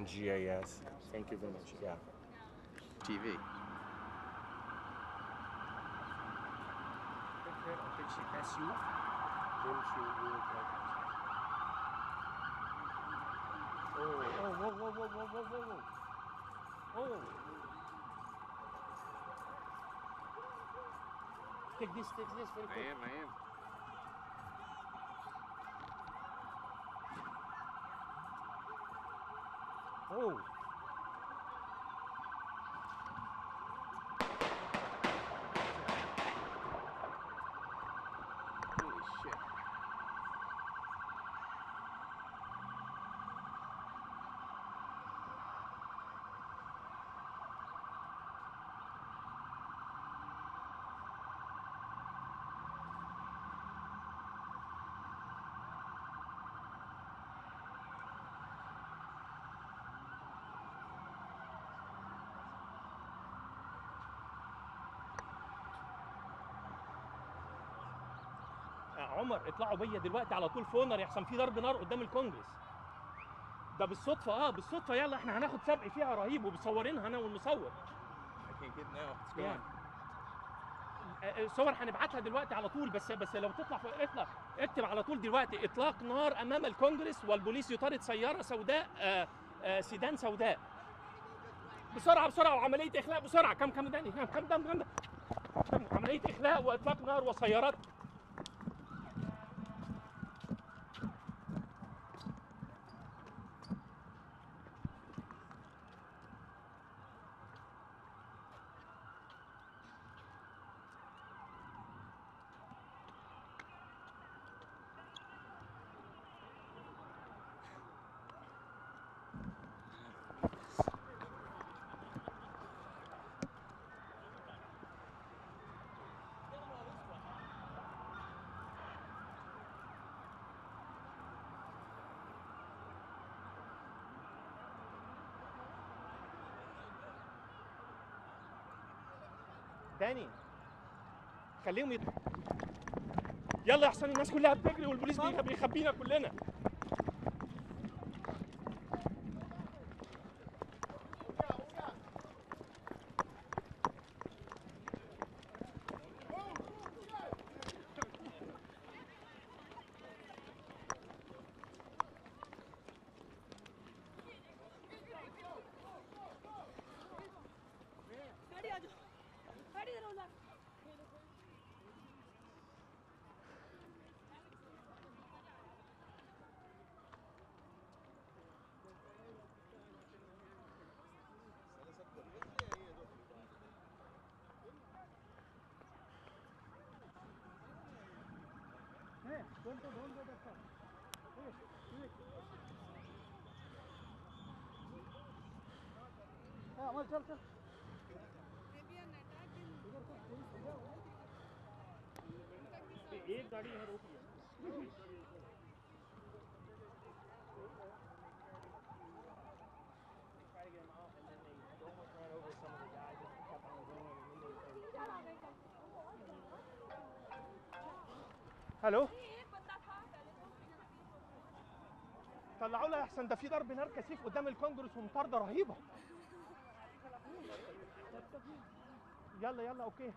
GAS. Thank you very much. Yeah. TV. I think she has you. Then she will Oh, whoa, whoa, whoa, whoa, whoa, whoa, whoa. Oh. Take this very quick. I am. Oh. Holy shit. عمر اطلعوا بيا دلوقتي على طول فونر يحصل في ضرب نار قدام الكونجرس. ده بالصدفه بالصدفه. يلا احنا هناخد سبق فيها رهيب ومصورينها انا والمصور. I can't get now. It's going. صور هنبعتها دلوقتي على طول. بس لو تطلع اطلع اكتب على طول دلوقتي اطلاق نار امام الكونجرس والبوليس يطارد سياره سوداء سيدان سوداء. بسرعه وعمليه اخلاء بسرعه. كم داني كم عمليه اخلاء واطلاق نار وسيارات. داني خليهم يلا يا حسن. الناس كلها بتجري والبوليس بيخبينا كلنا. Don't go that far. अमर चल एक गाड़ी यहाँ रोकी है. Hello طلعوا لها احسن. ده في ضرب نار كثيف قدام الكونجرس ومطارده رهيبه. يلا اوكي.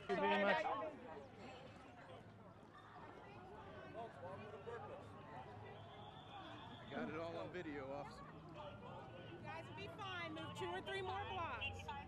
Thank you very much. Got it all on video, officer. You guys will be fine. Move 2 or 3 more blocks.